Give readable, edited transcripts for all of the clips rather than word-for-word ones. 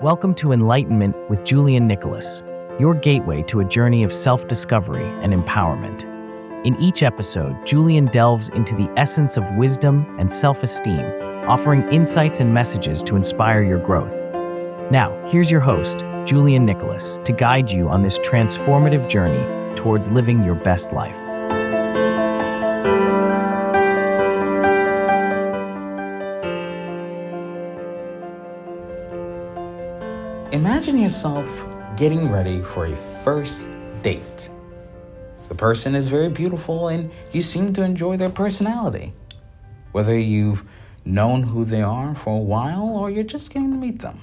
Welcome to Enlightenment with Julian, your gateway to a journey of self-discovery and empowerment. In each episode, Julian delves into the essence of wisdom and self-esteem, offering insights and messages to inspire your growth. Now, here's your host, Julian, to guide you on this transformative journey towards living your best life. Imagine yourself getting ready for a first date. The person is very beautiful and you seem to enjoy their personality. Whether you've known who they are for a while or you're just getting to meet them.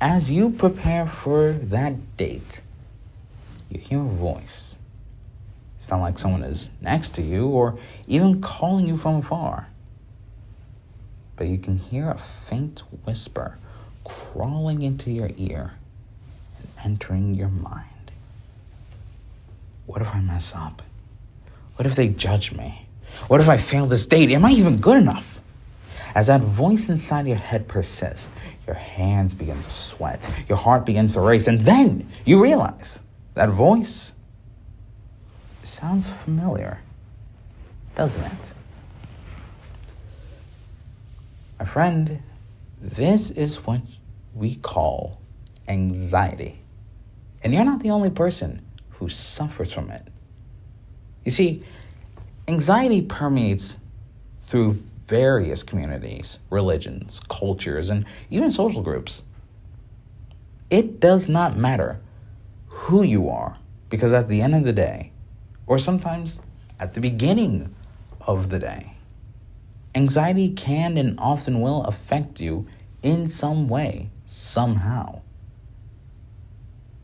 As you prepare for that date, you hear a voice. It's not like someone is next to you or even calling you from afar. But you can hear a faint whisper crawling into your ear and entering your mind. What if I mess up? What if they judge me? What if I fail this date? Am I even good enough? As that voice inside your head persists, your hands begin to sweat, your heart begins to race, and then you realize that voice sounds familiar, doesn't it? My friend, this is what we call anxiety. And you're not the only person who suffers from it. You see, anxiety permeates through various communities, religions, cultures, and even social groups. It does not matter who you are, because at the end of the day, or sometimes at the beginning of the day, anxiety can and often will affect you in some way, somehow.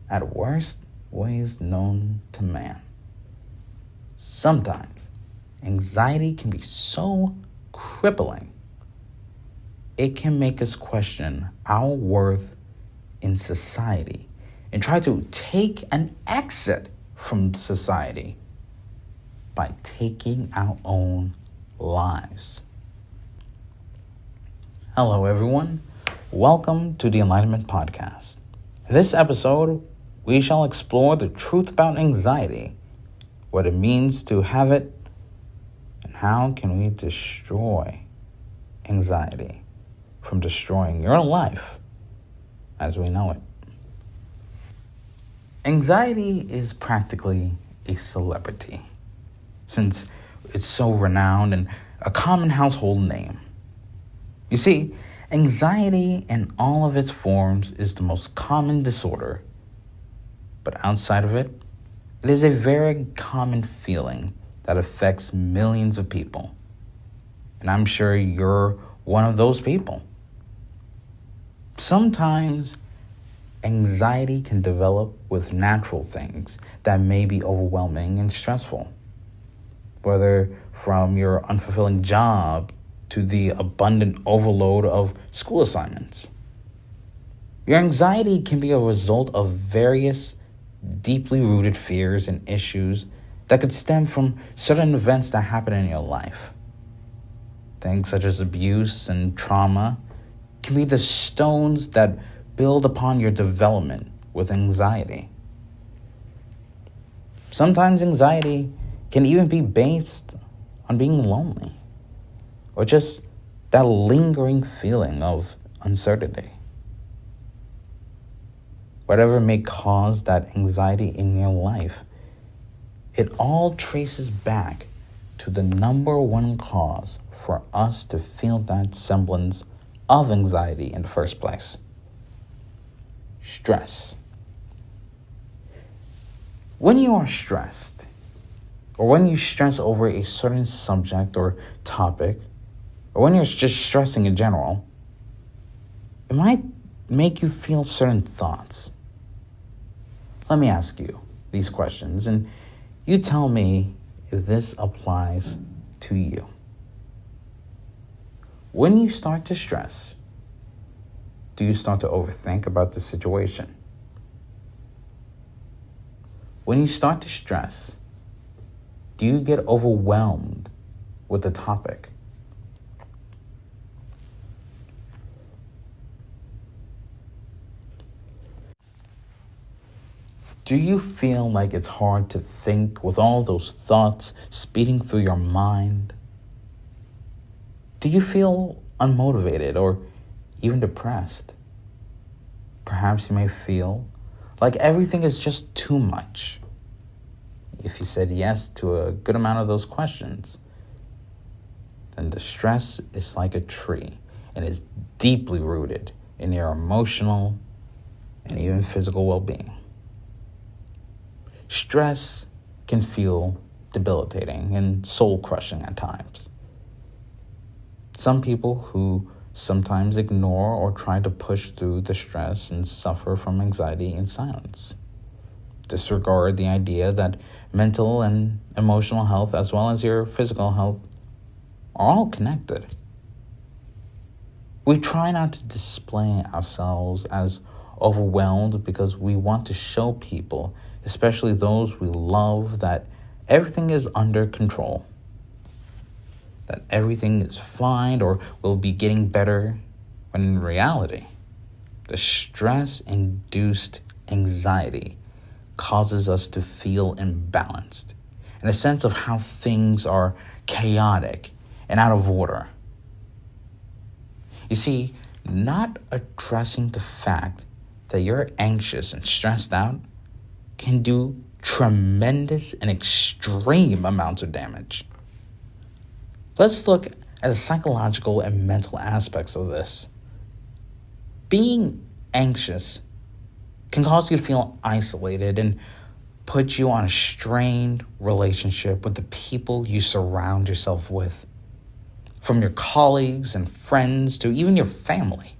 At worst, ways known to man. Sometimes, anxiety can be so crippling, it can make us question our worth in society and try to take an exit from society by taking our own lives. Hello, everyone. Welcome to the Enlightenment Podcast. In this episode, we shall explore the truth about anxiety, what it means to have it, and how can we destroy anxiety from destroying your life as we know it. Anxiety is practically a celebrity, since it's so renowned and a common household name. You see, anxiety in all of its forms is the most common disorder. But outside of it, it is a very common feeling that affects millions of people. And I'm sure you're one of those people. Sometimes anxiety can develop with natural things that may be overwhelming and stressful. Whether from your unfulfilling job to the abundant overload of school assignments. Your anxiety can be a result of various deeply rooted fears and issues that could stem from certain events that happen in your life. Things such as abuse and trauma can be the stones that build upon your development with anxiety. Sometimes anxiety can even be based on being lonely, or just that lingering feeling of uncertainty. Whatever may cause that anxiety in your life, it all traces back to the number one cause for us to feel that semblance of anxiety in the first place. Stress. When you are stressed, or when you stress over a certain subject or topic, or when you're just stressing in general, it might make you feel certain thoughts. Let me ask you these questions, and you tell me if this applies to you. When you start to stress, do you start to overthink about the situation? When you start to stress, do you get overwhelmed with the topic? Do you feel like it's hard to think with all those thoughts speeding through your mind? Do you feel unmotivated or even depressed? Perhaps you may feel like everything is just too much. If you said yes to a good amount of those questions, then the stress is like a tree and is deeply rooted in your emotional and even physical well-being. Stress can feel debilitating and soul-crushing at times. Some people who sometimes ignore or try to push through the stress and suffer from anxiety in silence. Disregard the idea that mental and emotional health, as well as your physical health, are all connected. We try not to display ourselves as overwhelmed because we want to show people, especially those we love, that everything is under control, that everything is fine or will be getting better, when in reality, the stress-induced anxiety causes us to feel imbalanced, and a sense of how things are chaotic and out of order. You see, not addressing the fact that you're anxious and stressed out can do tremendous and extreme amounts of damage. Let's look at the psychological and mental aspects of this. Being anxious can cause you to feel isolated and put you on a strained relationship with the people you surround yourself with, from your colleagues and friends to even your family.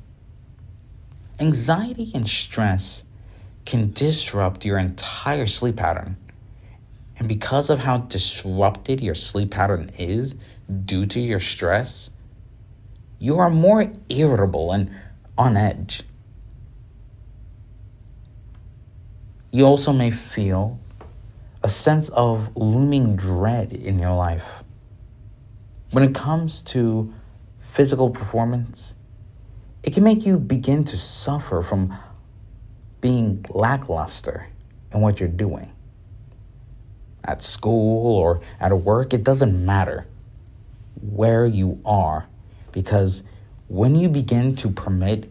Anxiety and stress can disrupt your entire sleep pattern. And because of how disrupted your sleep pattern is due to your stress, you are more irritable and on edge. You also may feel a sense of looming dread in your life. When it comes to physical performance, it can make you begin to suffer from being lackluster in what you're doing. At school or at work, it doesn't matter where you are, because when you begin to permit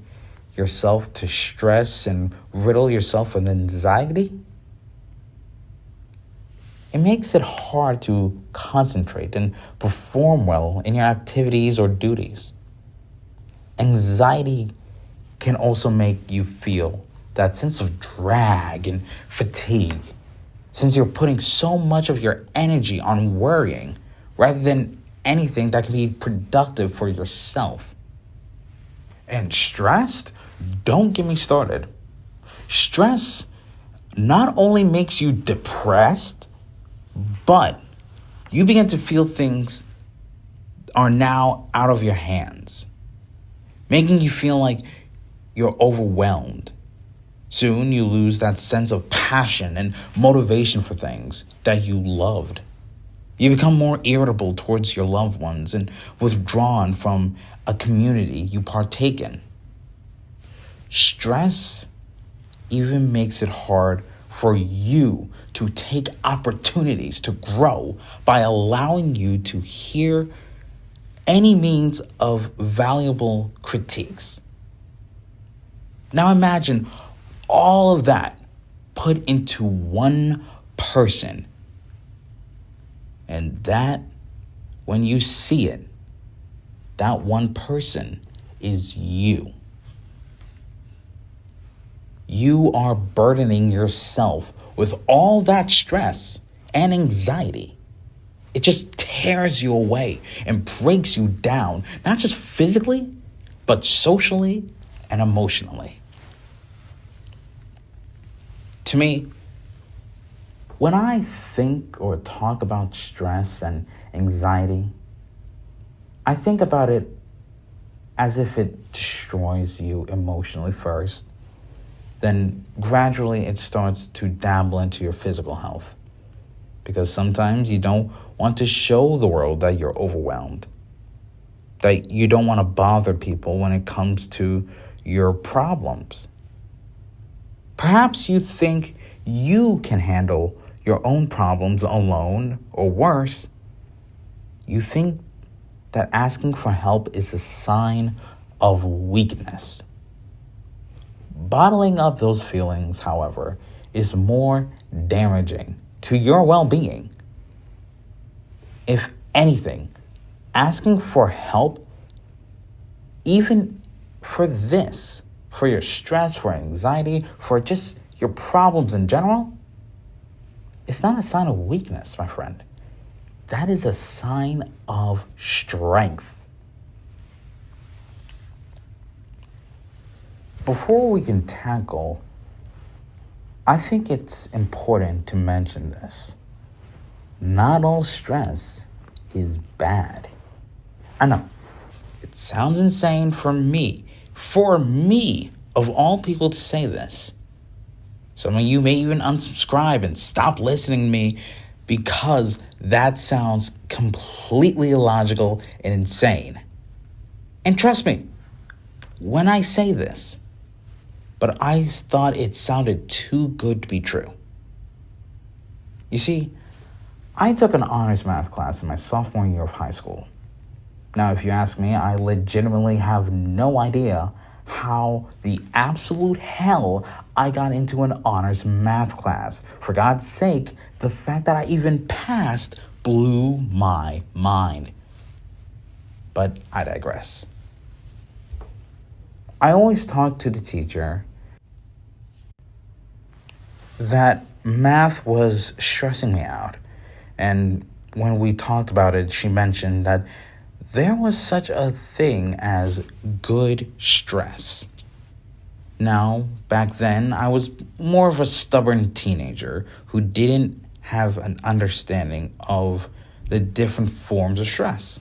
yourself to stress and riddle yourself with anxiety, it makes it hard to concentrate and perform well in your activities or duties. Anxiety can also make you feel that sense of drag and fatigue, since you're putting so much of your energy on worrying rather than anything that can be productive for yourself. And stressed? Don't get me started. Stress not only makes you depressed, but you begin to feel things are now out of your hands, making you feel like you're overwhelmed. Soon you lose that sense of passion and motivation for things that you loved. You become more irritable towards your loved ones and withdrawn from a community you partake in. Stress even makes it hard for you to take opportunities to grow by allowing you to hear any means of valuable critiques. Now imagine all of that put into one person, and that, when you see it, that one person is you. You are burdening yourself with all that stress and anxiety. It just tears you away and breaks you down, not just physically, but socially and emotionally. To me, when I think or talk about stress and anxiety, I think about it as if it destroys you emotionally first. Then gradually it starts to dabble into your physical health. Because sometimes you don't want to show the world that you're overwhelmed, that you don't want to bother people when it comes to your problems. Perhaps you think you can handle your own problems alone, or worse, you think that asking for help is a sign of weakness. Bottling up those feelings, however, is more damaging to your well-being. If anything, asking for help, even for your stress, for anxiety, for just your problems in general, it's not a sign of weakness, my friend. That is a sign of strength. Before we can tackle, I think it's important to mention this. Not all stress is bad. I know, it sounds insane for me of all people to say this. Some of you may even unsubscribe and stop listening to me because that sounds completely illogical and insane. And trust me, when I say this, but I thought it sounded too good to be true. You see, I took an honors math class in my sophomore year of high school. Now, if you ask me, I legitimately have no idea how the absolute hell I got into an honors math class. For God's sake, the fact that I even passed blew my mind. But I digress. I always talked to the teacher that math was stressing me out. And when we talked about it, she mentioned that there was such a thing as good stress. Now, back then, I was more of a stubborn teenager who didn't have an understanding of the different forms of stress,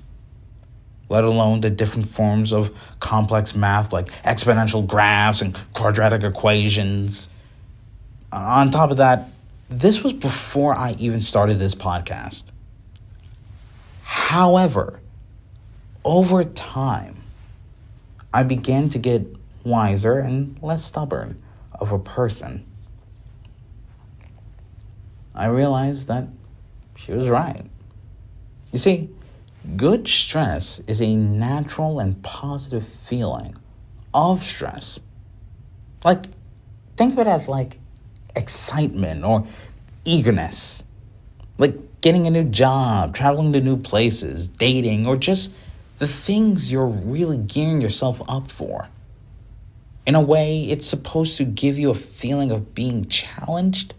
let alone the different forms of complex math like exponential graphs and quadratic equations. On top of that, this was before I even started this podcast. However, over time, I began to get wiser and less stubborn of a person. I realized that she was right. You see, good stress is a natural and positive feeling of stress. Think of it as excitement or eagerness. Like getting a new job, traveling to new places, dating, or just the things you're really gearing yourself up for. In a way, it's supposed to give you a feeling of being challenged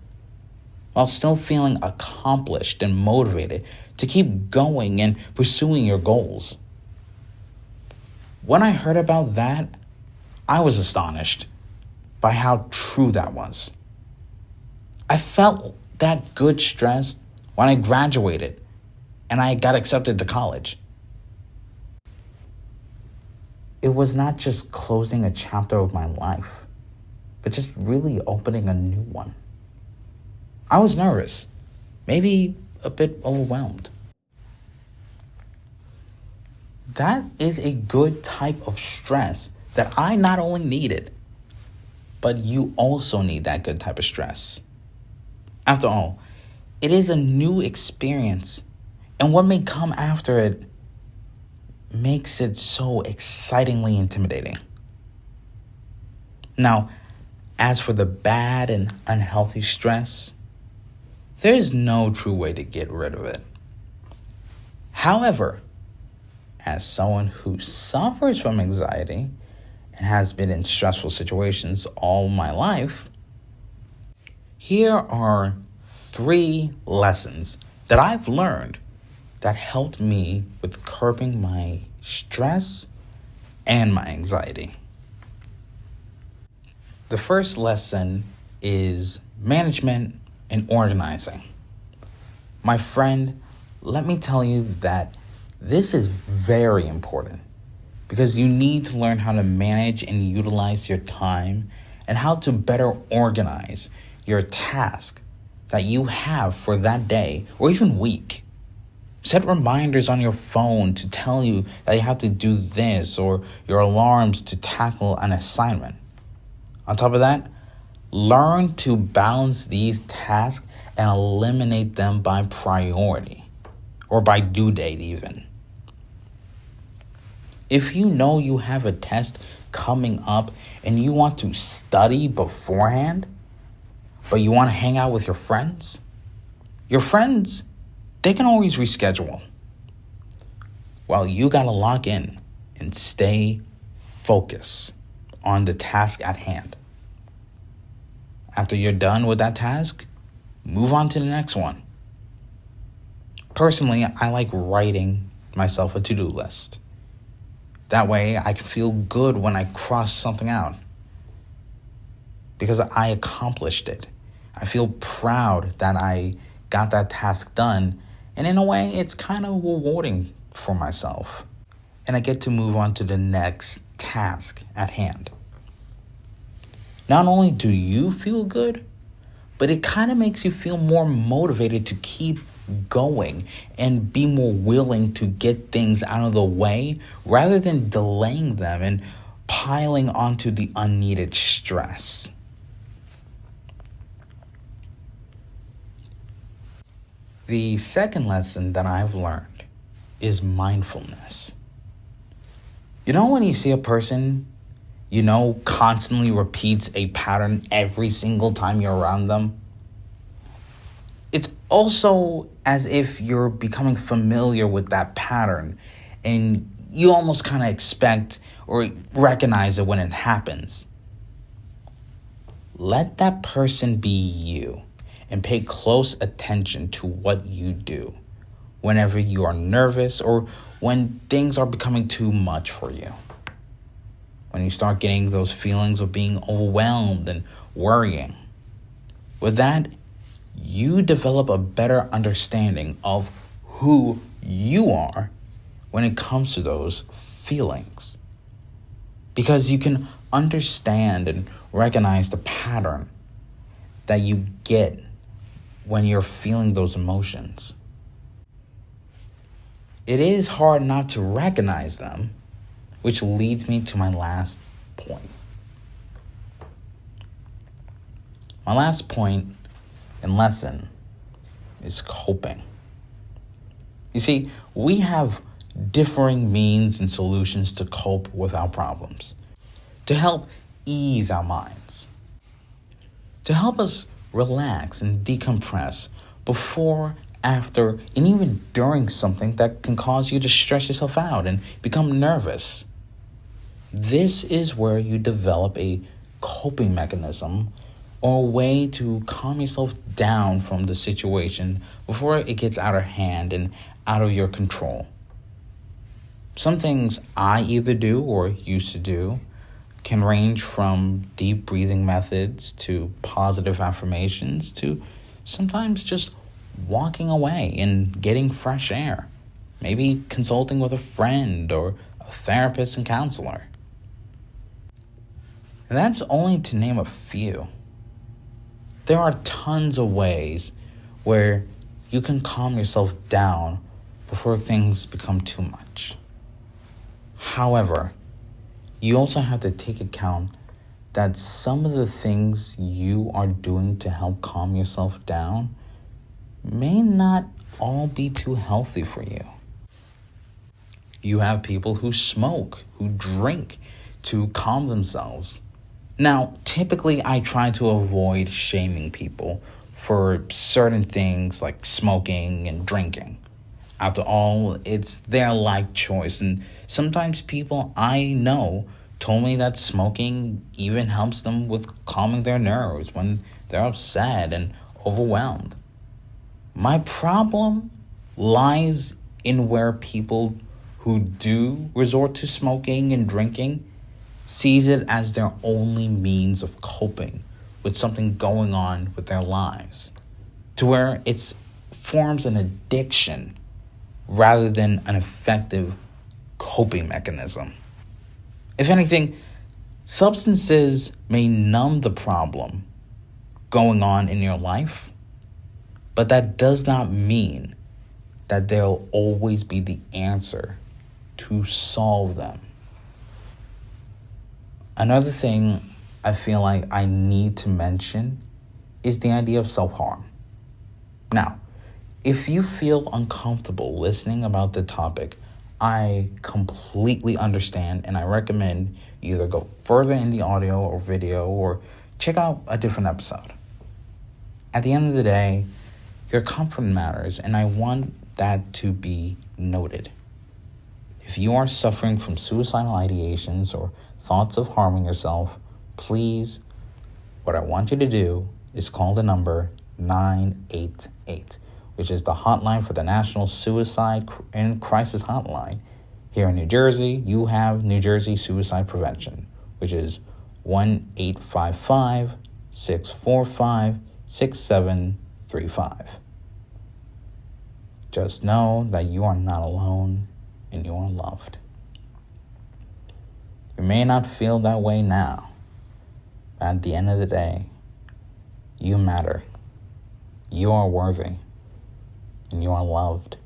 while still feeling accomplished and motivated to keep going and pursuing your goals. When I heard about that, I was astonished by how true that was. I felt that good stress when I graduated and I got accepted to college. It was not just closing a chapter of my life, but just really opening a new one. I was nervous, maybe a bit overwhelmed. That is a good type of stress that I not only needed, but you also need that good type of stress. After all, it is a new experience, and what may come after it makes it so excitingly intimidating. Now, as for the bad and unhealthy stress, there is no true way to get rid of it. However, as someone who suffers from anxiety and has been in stressful situations all my life, here are 3 lessons that I've learned that helped me with curbing my stress and my anxiety. The first lesson is management and organizing. My friend, let me tell you that this is very important because you need to learn how to manage and utilize your time and how to better organize your task that you have for that day or even week. Set reminders on your phone to tell you that you have to do this, or your alarms to tackle an assignment. On top of that, Learn to balance these tasks and eliminate them by priority or by due date even. If you know you have a test coming up and you want to study beforehand, but you want to hang out with your friends, they can always reschedule. Well, you got to lock in and stay focused on the task at hand. After you're done with that task, move on to the next one. Personally, I like writing myself a to-do list. That way, I can feel good when I cross something out because I accomplished it. I feel proud that I got that task done, and in a way, it's kind of rewarding for myself. And I get to move on to the next task at hand. Not only do you feel good, but it kind of makes you feel more motivated to keep going and be more willing to get things out of the way rather than delaying them and piling onto the unneeded stress. The second lesson that I've learned is mindfulness. You know when you see a person constantly repeats a pattern every single time you're around them? It's also as if you're becoming familiar with that pattern and you almost kind of expect or recognize it when it happens. Let that person be you and pay close attention to what you do whenever you are nervous or when things are becoming too much for you. When you start getting those feelings of being overwhelmed and worrying. With that, you develop a better understanding of who you are when it comes to those feelings. Because you can understand and recognize the pattern that you get when you're feeling those emotions. It is hard not to recognize them, which leads me to my last point. My last point and lesson is coping. You see, we have differing means and solutions to cope with our problems, to help ease our minds, to help us relax and decompress before, after, and even during something that can cause you to stress yourself out and become nervous. This is where you develop a coping mechanism or a way to calm yourself down from the situation before it gets out of hand and out of your control. Some things I either do or used to do can range from deep breathing methods to positive affirmations to sometimes just walking away and getting fresh air. Maybe consulting with a friend or a therapist and counselor. And that's only to name a few. There are tons of ways where you can calm yourself down before things become too much. However, you also have to take account that some of the things you are doing to help calm yourself down may not all be too healthy for you. You have people who smoke, who drink to calm themselves. Now, typically I try to avoid shaming people for certain things like smoking and drinking. After all, it's their life choice, and sometimes people I know told me that smoking even helps them with calming their nerves when they're upset and overwhelmed. My problem lies in where people who do resort to smoking and drinking sees it as their only means of coping with something going on with their lives, to where it forms an addiction rather than an effective coping mechanism. If anything, substances may numb the problem going on in your life, but that does not mean that they'll always be the answer to solve them. Another thing I feel like I need to mention is the idea of self-harm. Now, if you feel uncomfortable listening about the topic, I completely understand, and I recommend you either go further in the audio or video or check out a different episode. At the end of the day, your comfort matters, and I want that to be noted. If you are suffering from suicidal ideations or thoughts of harming yourself, please, what I want you to do is call the number 988, which is the hotline for the National Suicide and Crisis Hotline. Here in New Jersey, you have New Jersey Suicide Prevention, which is 1-855-645-6735. Just know that you are not alone and you are loved. You may not feel that way now, but at the end of the day, you matter. You are worthy. And you are loved.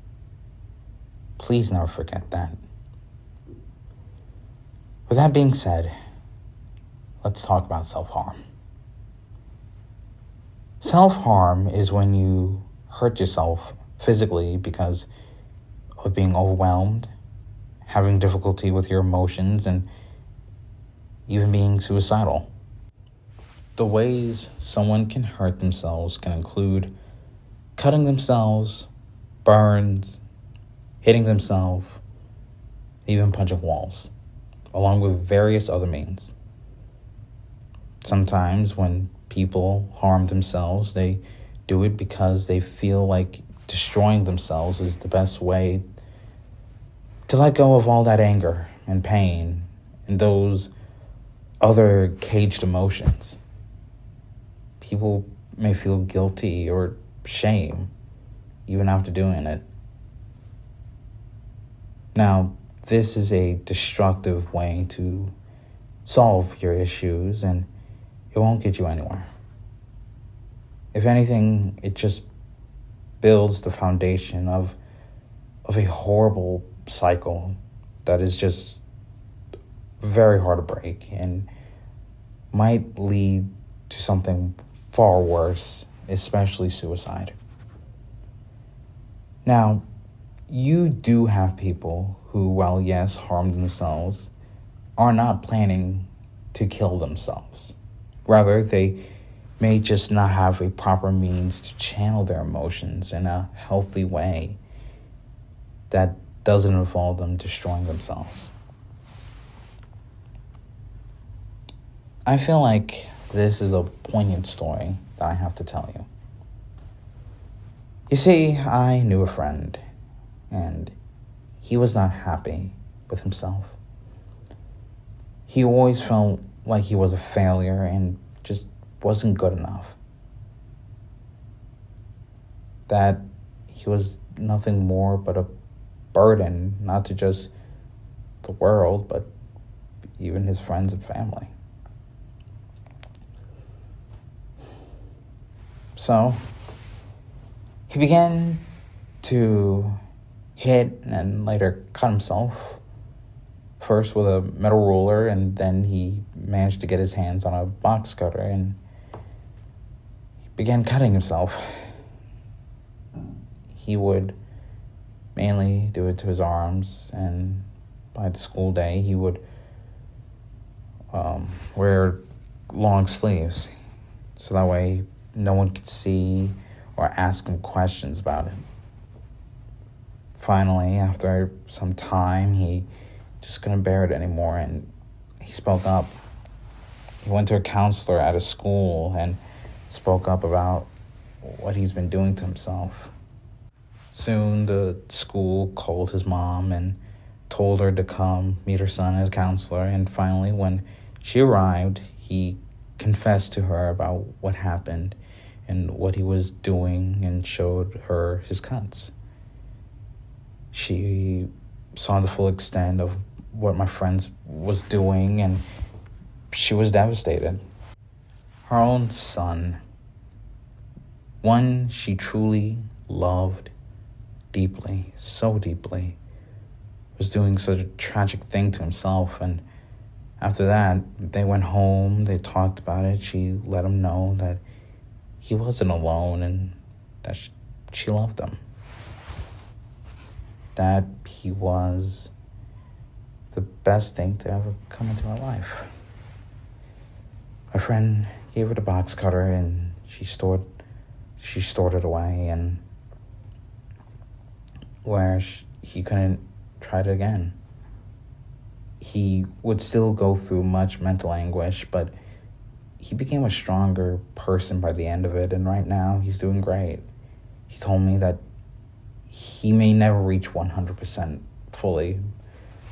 Please never forget that. With that being said, let's talk about self-harm. Self-harm is when you hurt yourself physically because of being overwhelmed, having difficulty with your emotions, and even being suicidal. The ways someone can hurt themselves can include cutting themselves, burns, hitting themselves, even punching walls, along with various other means. Sometimes when people harm themselves, they do it because they feel like destroying themselves is the best way to let go of all that anger and pain and those other caged emotions. People may feel guilty or shame even after doing it. Now, this is a destructive way to solve your issues, and it won't get you anywhere. If anything, it just builds the foundation of a horrible cycle that is just very hard to break and might lead to something far worse, especially suicide. Now, you do have people who, while yes, harm themselves, are not planning to kill themselves. Rather, they may just not have a proper means to channel their emotions in a healthy way that doesn't involve them destroying themselves. I feel like this is a poignant story that I have to tell you. You see, I knew a friend, and he was not happy with himself. He always felt like he was a failure and just wasn't good enough. That he was nothing more but a burden, not to just the world, but even his friends and family. So he began to hit and later cut himself, first with a metal ruler, and then he managed to get his hands on a box cutter and he began cutting himself. He would mainly do it to his arms, and by the school day he would wear long sleeves so that way no one could see or ask him questions about it. Finally, after some time, he just couldn't bear it anymore, and he spoke up. He went to a counselor at a school and spoke up about what he's been doing to himself. Soon, the school called his mom and told her to come meet her son as a counselor, and finally, when she arrived, he confessed to her about what happened and what he was doing and showed her his cuts. She saw the full extent of what my friend was doing, and she was devastated. Her own son, one she truly loved deeply, so deeply, was doing such a tragic thing to himself, and After that, they went home, they talked about it. She let him know that he wasn't alone and that she loved him. That he was the best thing to ever come into her life. My friend gave her the box cutter and she stored it away, and where he couldn't try it again. He would still go through much mental anguish, but he became a stronger person by the end of it, and right now he's doing great. He told me that he may never reach 100% fully,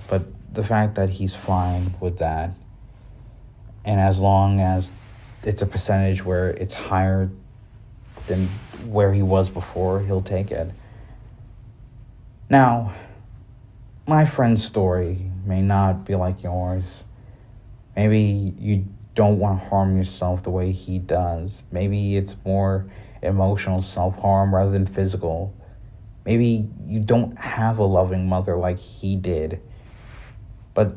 but the fact that he's fine with that, and as long as it's a percentage where it's higher than where he was before, he'll take it. Now, my friend's story may not be like yours. Maybe you don't want to harm yourself the way he does. Maybe it's more emotional self-harm rather than physical. Maybe you don't have a loving mother like he did. But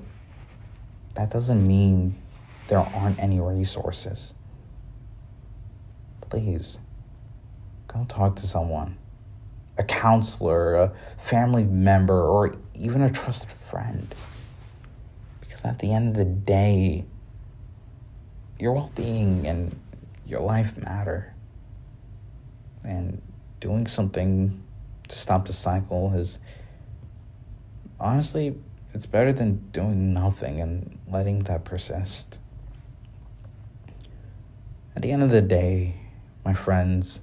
that doesn't mean there aren't any resources. Please, go talk to someone. A counselor, a family member, or even a trusted friend. Because at the end of the day, your well-being and your life matter. And doing something to stop the cycle is, honestly, it's better than doing nothing and letting that persist. At the end of the day, my friends,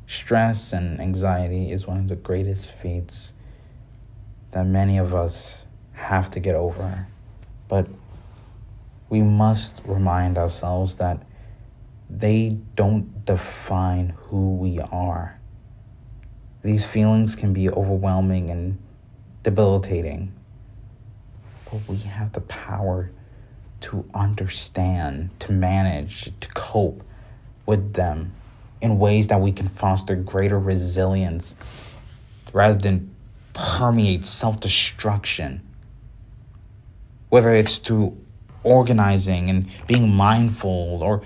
stress and anxiety is one of the greatest fates that many of us have to get over. But we must remind ourselves that they don't define who we are. These feelings can be overwhelming and debilitating, but we have the power to understand, to manage, to cope with them in ways that we can foster greater resilience rather than permeate self-destruction. Whether it's through organizing and being mindful or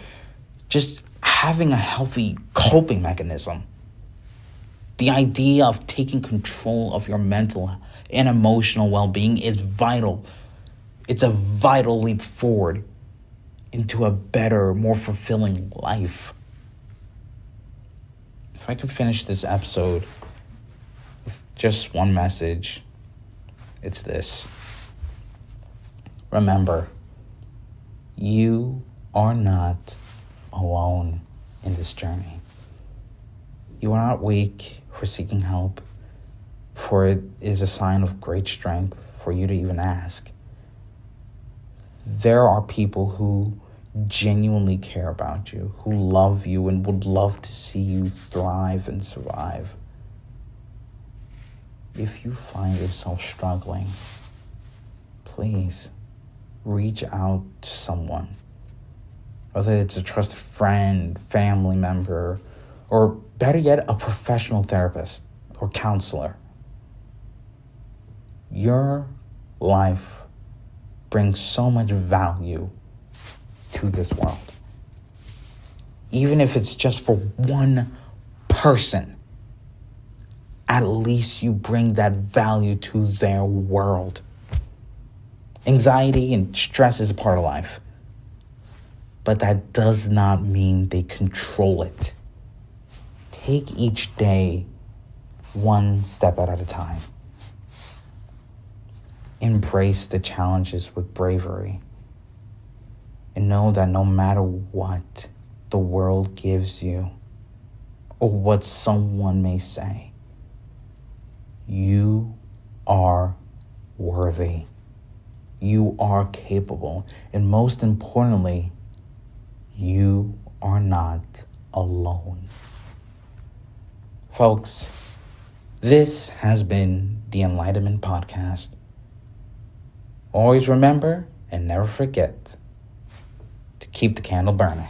just having a healthy coping mechanism. The idea of taking control of your mental and emotional well-being is vital. It's a vital leap forward into a better, more fulfilling life. If I could finish this episode with just one message, it's this. Remember, you are not alone in this journey. You are not weak for seeking help, for it is a sign of great strength for you to even ask. There are people who genuinely care about you, who love you and would love to see you thrive and survive. If you find yourself struggling, please reach out to someone. Whether it's a trusted friend, family member, or better yet, a professional therapist or counselor. Your life brings so much value to this world. Even if it's just for one person, at least you bring that value to their world. Anxiety and stress is a part of life, but that does not mean they control it. Take each day one step at a time. Embrace the challenges with bravery. And know that no matter what the world gives you or what someone may say, you are worthy. You are capable. And most importantly, you are not alone. Folks, this has been the Enlightenment Podcast. Always remember and never forget to keep the candle burning.